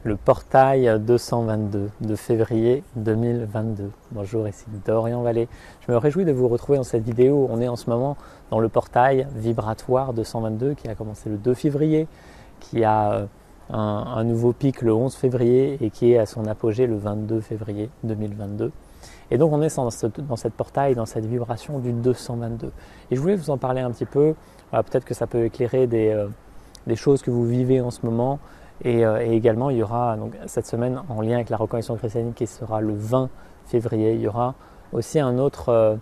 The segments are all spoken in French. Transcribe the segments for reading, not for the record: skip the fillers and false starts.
le portail 222 de février 2022. Bonjour, ici Dorian Vallée. Je me réjouis de vous retrouver dans cette vidéo. On est en ce moment dans le portail vibratoire 222 qui a commencé le 2 février, qui a un nouveau pic le 11 février et qui est à son apogée le 22 février 2022. Et donc on est dans cette portail, dans cette vibration du 222. Et je voulais vous en parler un petit peu. Peut-être que ça peut éclairer des choses que vous vivez en ce moment. Et également, il y aura donc, cette semaine, en lien avec la reconnaissance christianique qui sera le 20 février, il y aura aussi un autre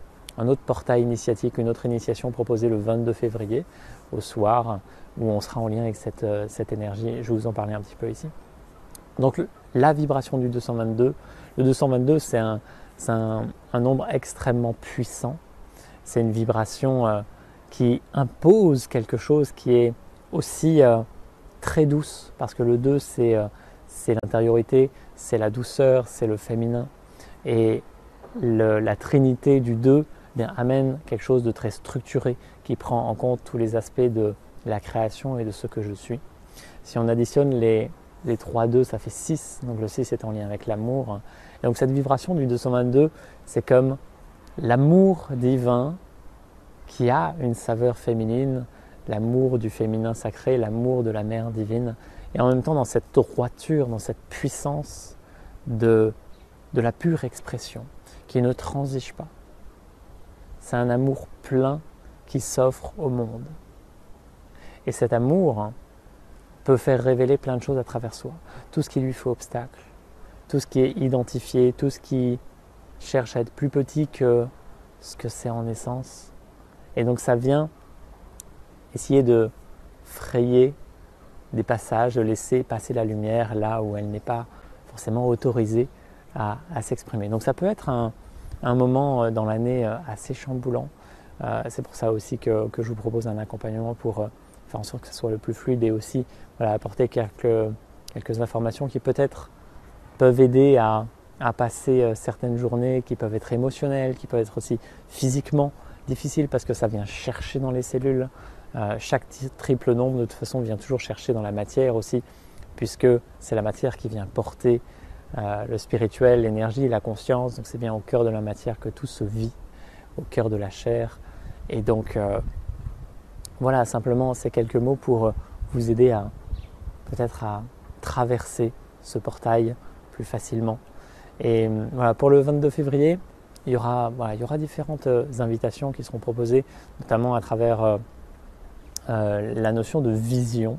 portail initiatique, une autre initiation proposée le 22 février au soir, où on sera en lien avec cette énergie. Je vais vous en parler un petit peu ici. Donc la vibration du 222, le 222 c'est un nombre extrêmement puissant. C'est une vibration qui impose quelque chose qui est aussi très douce, parce que le 2 c'est l'intériorité, c'est la douceur, c'est le féminin. Et la trinité du 2 amène quelque chose de très structuré qui prend en compte tous les aspects de la création et de ce que je suis. Si on additionne les 3 2, ça fait 6, donc le 6 est en lien avec l'amour. Et donc cette vibration du 222, c'est comme l'amour divin qui a une saveur féminine, l'amour du féminin sacré, l'amour de la mère divine, et en même temps dans cette droiture, dans cette puissance de la pure expression, qui ne transige pas. C'est un amour plein qui s'offre au monde. Et cet amour peut faire révéler plein de choses à travers soi. Tout ce qui lui fait obstacle, tout ce qui est identifié, tout ce qui cherche à être plus petit que ce que c'est en essence. Et donc ça vient essayer de frayer des passages, de laisser passer la lumière là où elle n'est pas forcément autorisée à s'exprimer. Donc ça peut être un moment dans l'année assez chamboulant. C'est pour ça aussi que je vous propose un accompagnement pour faire en sorte que ce soit le plus fluide et aussi apporter quelques informations qui peut-être peuvent aider à passer certaines journées qui peuvent être émotionnelles, qui peuvent être aussi physiquement difficiles parce que ça vient chercher dans les cellules. Chaque triple nombre de toute façon vient toujours chercher dans la matière aussi, puisque c'est la matière qui vient porter le spirituel, l'énergie, la conscience. Donc c'est bien au cœur de la matière que tout se vit, au cœur de la chair. Et donc voilà, simplement ces quelques mots pour vous aider peut-être à traverser ce portail plus facilement. Et voilà, pour le 22 février, il y aura différentes invitations qui seront proposées, notamment à travers la notion de vision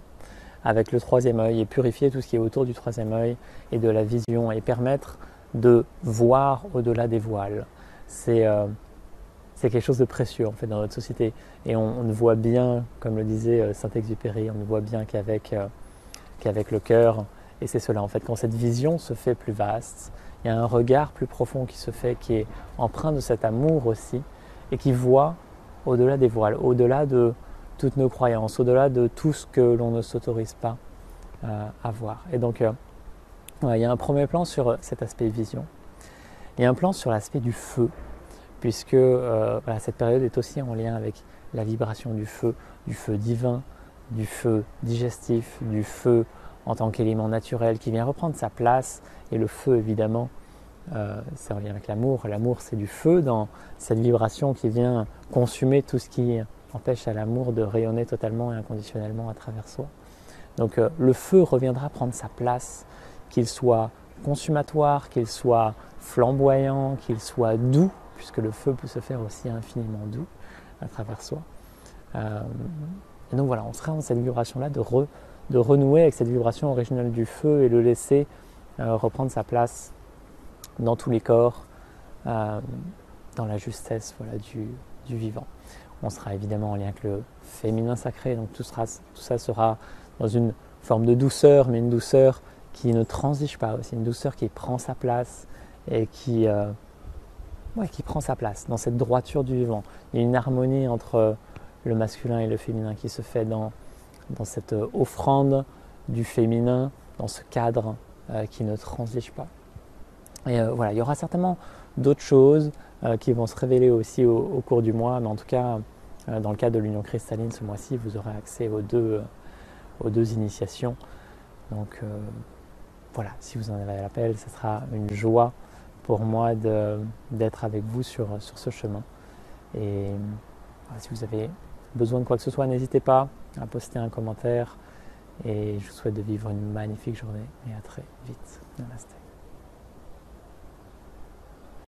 avec le troisième œil et purifier tout ce qui est autour du troisième œil et de la vision et permettre de voir au-delà des voiles. C'est quelque chose de précieux en fait dans notre société et on ne voit bien, comme le disait Saint-Exupéry, on ne voit bien qu'avec le cœur. Et c'est cela en fait, quand cette vision se fait plus vaste, il y a un regard plus profond qui se fait, qui est empreint de cet amour aussi et qui voit au-delà des voiles, au-delà de toutes nos croyances, au-delà de tout ce que l'on ne s'autorise pas à voir. Et donc, il y a un premier plan sur cet aspect vision. Il y a un plan sur l'aspect du feu, puisque cette période est aussi en lien avec la vibration du feu divin, du feu digestif, du feu en tant qu'élément naturel qui vient reprendre sa place. Et le feu, évidemment, c'est en lien avec l'amour. L'amour, c'est du feu dans cette vibration qui vient consumer tout ce qui empêche à l'amour de rayonner totalement et inconditionnellement à travers soi. Donc le feu reviendra prendre sa place, qu'il soit consumatoire, qu'il soit flamboyant, qu'il soit doux, puisque le feu peut se faire aussi infiniment doux à travers soi. Et donc voilà, on sera dans cette vibration-là de renouer avec cette vibration originale du feu et le laisser reprendre sa place dans tous les corps, dans la justesse du vivant. On sera évidemment en lien avec le féminin sacré, donc tout ça sera dans une forme de douceur, mais une douceur qui ne transige pas aussi, une douceur qui prend sa place et qui prend sa place dans cette droiture du vivant. Il y a une harmonie entre le masculin et le féminin qui se fait dans cette offrande du féminin, dans ce cadre qui ne transige pas. Et il y aura certainement d'autres choses qui vont se révéler aussi au cours du mois, mais en tout cas, dans le cadre de l'Union cristalline, ce mois-ci, vous aurez accès aux deux initiations. Donc voilà, si vous en avez l'appel, ce sera une joie pour moi d'être avec vous sur ce chemin. Et voilà, si vous avez besoin de quoi que ce soit, n'hésitez pas à poster un commentaire. Et je vous souhaite de vivre une magnifique journée et à très vite. Namaste.